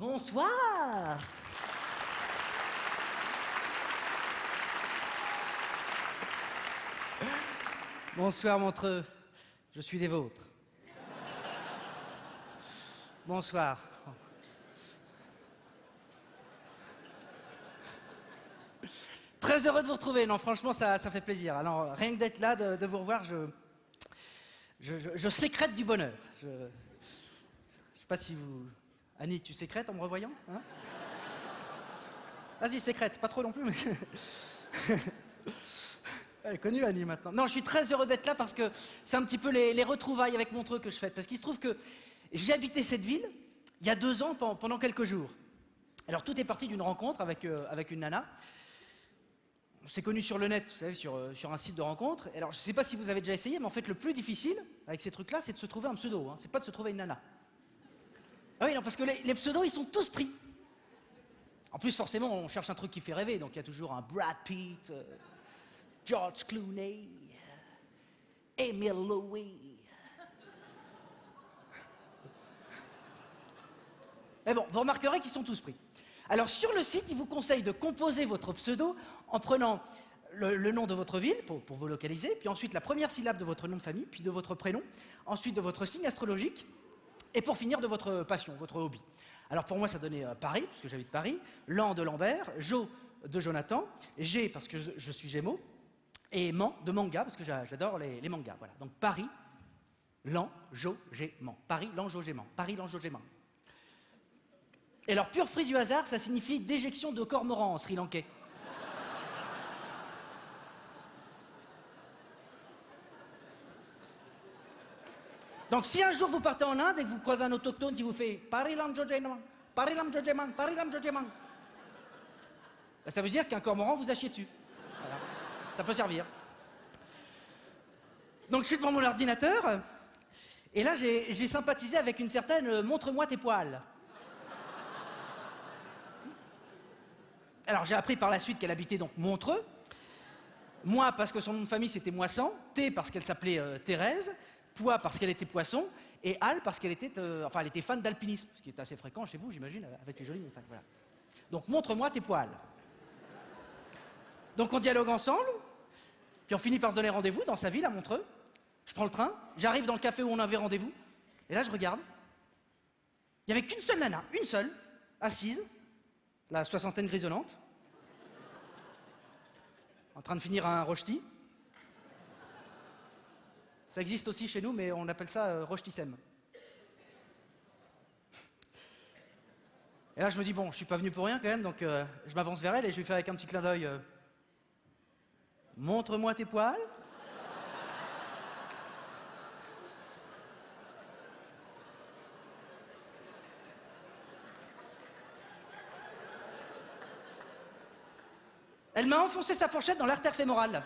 Bonsoir. Bonsoir Montreux, je suis des vôtres. Bonsoir. Très heureux de vous retrouver, non franchement ça fait plaisir. Alors rien que d'être là, de vous revoir, je sécrète du bonheur. Je sais pas si vous... Annie, tu sécrètes en me revoyant hein? Vas-y, sécrète, pas trop non plus, mais... Elle est connue, Annie, maintenant. Non, je suis très heureux d'être là parce que c'est un petit peu les retrouvailles avec Montreux que je fête. Parce qu'il se trouve que j'ai habité cette ville il y a 2 ans pendant quelques jours. Alors, tout est parti d'une rencontre avec une nana. On s'est connus sur le net, vous savez, sur un site de rencontre. Alors, je ne sais pas si vous avez déjà essayé, mais en fait, le plus difficile avec ces trucs-là, c'est de se trouver un pseudo. Hein. C'est pas de se trouver une nana. Ah oui, non, parce que les pseudos, ils sont tous pris. En plus, forcément, on cherche un truc qui fait rêver. Donc, il y a toujours un Brad Pitt... George Clooney, Emile Louis. Mais bon, vous remarquerez qu'ils sont tous pris. Alors sur le site, il vous conseille de composer votre pseudo en prenant le nom de votre ville pour vous localiser, puis ensuite la première syllabe de votre nom de famille, puis de votre prénom, ensuite de votre signe astrologique, et pour finir de votre passion, votre hobby. Alors pour moi, ça donnait Paris, puisque j'habite Paris, Lan de Lambert, Jo de Jonathan, G parce que je suis Gémeaux, et Man de manga, parce que j'adore les mangas. Voilà. Donc Paris, Lan, Jo, Gé, Man. Paris, Lan, Jo, Gé, Man. Paris, Lan, Jo, Gé, Man. Et alors, pur fruit du hasard, ça signifie déjection de cormoran en sri-lankais. Donc si un jour vous partez en Inde et que vous croisez un autochtone qui vous fait Paris, Lan, Jo, Gé, Man, Paris, Lan, Jo, Gé, Man, Paris, Lan, Jo, Gé, Man, ça veut dire qu'un cormoran vous a chié dessus. Voilà. Ça peut servir. Donc je suis devant mon ordinateur, et là j'ai sympathisé avec une certaine montre-moi tes poils. Alors j'ai appris par la suite qu'elle habitait donc Montreux, Moi parce que son nom de famille c'était Moissan, T parce qu'elle s'appelait Thérèse, Pois parce qu'elle était poisson, et Al parce qu'elle était, elle était fan d'alpinisme, ce qui est assez fréquent chez vous j'imagine, avec les jolies montagnes. Voilà. Donc montre-moi tes poils. Donc on dialogue ensemble, puis on finit par se donner rendez-vous dans sa ville, à Montreux. Je prends le train, j'arrive dans le café où on avait rendez-vous, et là je regarde. Il n'y avait qu'une seule nana, une seule, assise, la soixantaine grisonnante, en train de finir un rochti. Ça existe aussi chez nous, mais on appelle ça rochtissem. Et là je me dis, bon, je suis pas venu pour rien quand même, donc je m'avance vers elle et je lui fais avec un petit clin d'œil... Montre-moi tes poils. Elle m'a enfoncé sa fourchette dans l'artère fémorale.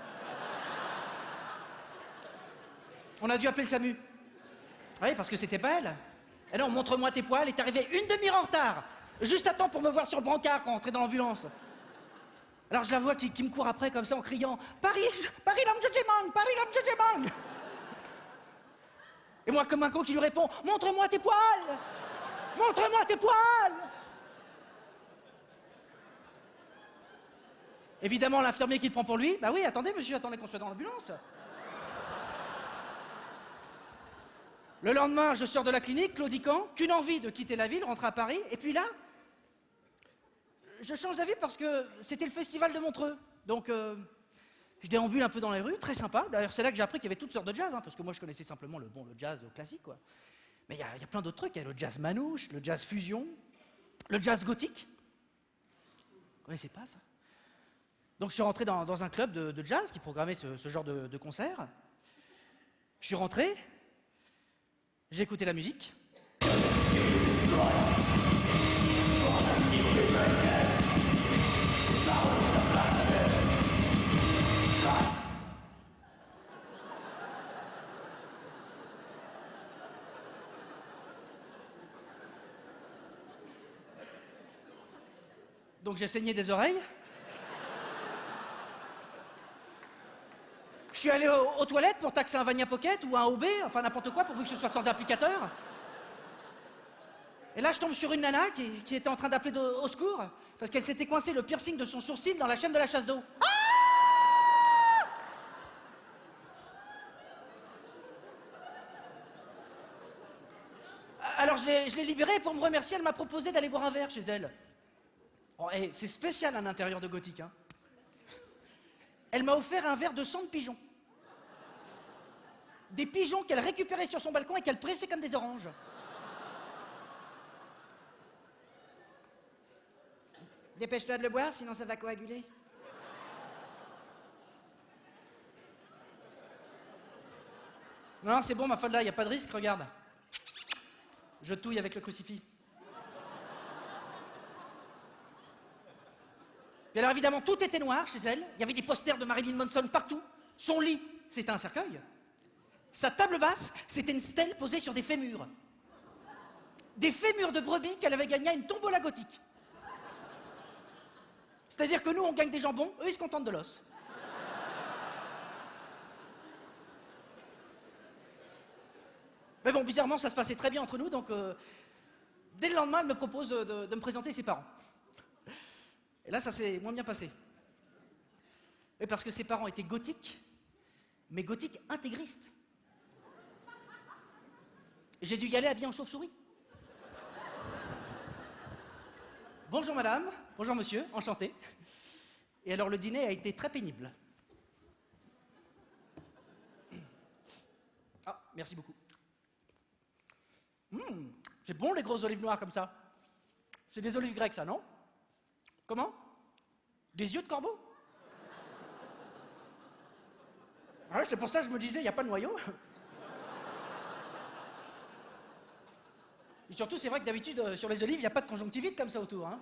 On a dû appeler le SAMU. Oui, parce que c'était pas elle. Et non, montre-moi tes poils, elle est arrivée une demi-heure en retard. Juste à temps pour me voir sur le brancard quand on rentrait dans l'ambulance. Alors je la vois qui me court après comme ça en criant « Paris, Paris, Lam Jojemang, Paris, Lam Jojemang !» Et moi comme un con qui lui répond « Montre-moi tes poils! Montre-moi tes poils !» Évidemment l'infirmier qui le prend pour lui « Bah oui, attendez monsieur, attendez qu'on soit dans l'ambulance. » Le lendemain, je sors de la clinique, claudiquant, qu'une envie de quitter la ville, rentrer à Paris, et puis là... Je change d'avis parce que c'était le festival de Montreux. Donc, je déambule un peu dans les rues, très sympa. D'ailleurs, c'est là que j'ai appris qu'il y avait toutes sortes de jazz, hein, parce que moi, je connaissais simplement le jazz classique, quoi. Mais il y a plein d'autres trucs. Il y a le jazz manouche, le jazz fusion, le jazz gothique. Vous connaissez pas ça? Donc, je suis rentré dans un club de jazz qui programmait ce genre de concert. Je suis rentré, j'ai écouté la musique. Donc j'ai saigné des oreilles. Je suis allé aux toilettes pour taxer un Vania Pocket ou un OB, enfin n'importe quoi, pourvu que ce soit sans applicateur. Et là, je tombe sur une nana qui était en train d'appeler au secours parce qu'elle s'était coincé le piercing de son sourcil dans la chaîne de la chasse d'eau. Alors je l'ai libérée pour me remercier, elle m'a proposé d'aller boire un verre chez elle. Oh, c'est spécial un intérieur de gothique, hein. Elle m'a offert un verre de sang de pigeon. Des pigeons qu'elle récupérait sur son balcon et qu'elle pressait comme des oranges. Dépêche-toi de le boire, sinon ça va coaguler. Non, c'est bon, ma folle là, il n'y a pas de risque, regarde. Je touille avec le crucifix. Et alors évidemment, tout était noir chez elle. Il y avait des posters de Marilyn Manson partout. Son lit, c'était un cercueil. Sa table basse, c'était une stèle posée sur des fémurs. Des fémurs de brebis qu'elle avait gagnés à une tombola gothique. C'est-à-dire que nous, on gagne des jambons, eux, ils se contentent de l'os. Mais bon, bizarrement, ça se passait très bien entre nous, donc dès le lendemain, elle me propose de me présenter ses parents. Et là, ça s'est moins bien passé. Et parce que ses parents étaient gothiques, mais gothiques intégristes. Et j'ai dû y aller habillé en chauve-souris. Bonjour madame, bonjour monsieur, enchanté. Et alors le dîner a été très pénible. Ah, merci beaucoup. C'est bon les grosses olives noires comme ça. C'est des olives grecques ça, non? Comment? Des yeux de corbeau? Ah ouais, c'est pour ça que je me disais, il n'y a pas de noyau. Et surtout, c'est vrai que d'habitude, sur les olives, il n'y a pas de conjonctivite comme ça autour. Hein.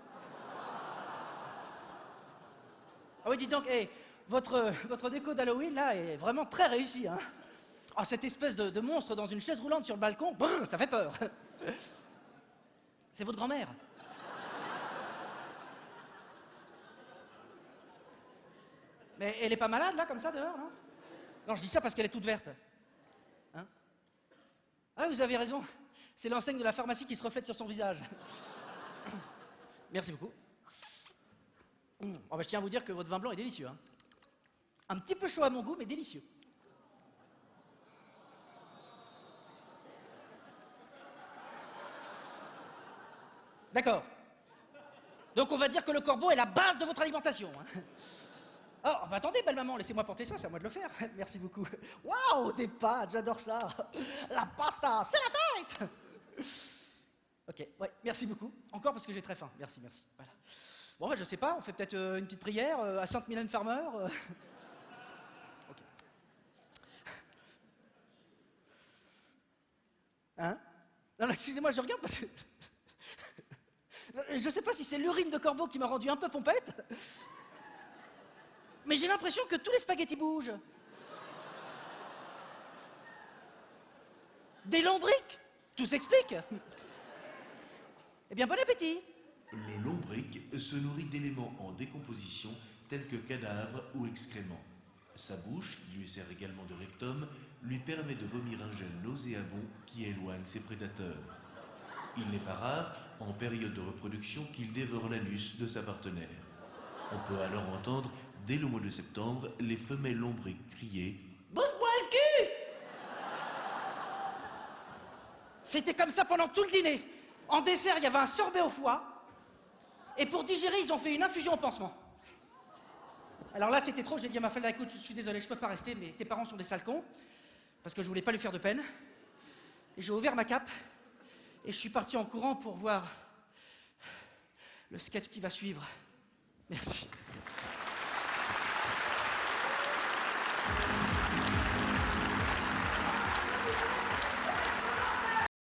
Ah oui, dites donc, votre déco d'Halloween, là, est vraiment très réussie. Hein. Oh, cette espèce de monstre dans une chaise roulante sur le balcon, brrr, ça fait peur. C'est votre grand-mère. Mais elle est pas malade, là, comme ça, dehors, non? Non, je dis ça parce qu'elle est toute verte. Hein? Ah, vous avez raison. C'est l'enseigne de la pharmacie qui se reflète sur son visage. Merci beaucoup. Oh, bah, je tiens à vous dire que votre vin blanc est délicieux. Hein. Un petit peu chaud à mon goût, mais délicieux. D'accord. Donc on va dire que le corbeau est la base de votre alimentation. Hein. Oh, bah attendez, belle maman, laissez-moi porter ça, c'est à moi de le faire. Merci beaucoup. Waouh, des pâtes, j'adore ça. La pasta, c'est la fête. Ok, ouais, merci beaucoup. Encore parce que j'ai très faim. Merci, merci. Voilà. Bon, bah, je sais pas, on fait peut-être une petite prière à Sainte Mylène Farmer. Ok. Hein? Non, excusez-moi, je regarde parce que... Je sais pas si c'est l'urine de corbeau qui m'a rendu un peu pompette. Mais j'ai l'impression que tous les spaghettis bougent. Des lombrics, tout s'explique. Eh bien, bon appétit. Le lombric se nourrit d'éléments en décomposition tels que cadavres ou excréments. Sa bouche, qui lui sert également de rectum, lui permet de vomir un gel nauséabond qui éloigne ses prédateurs. Il n'est pas rare, en période de reproduction, qu'il dévore l'anus de sa partenaire. On peut alors entendre, dès le mois de septembre, les femelles lombriques crier « Bouffe-moi le cul !» C'était comme ça pendant tout le dîner. En dessert, il y avait un sorbet au foie. Et pour digérer, ils ont fait une infusion au pansement. Alors là, c'était trop. J'ai dit à ma femme, écoute, je suis désolé, je peux pas rester, mais tes parents sont des sales cons. Parce que je voulais pas lui faire de peine. Et j'ai ouvert ma cape. Et je suis parti en courant pour voir le sketch qui va suivre. Merci.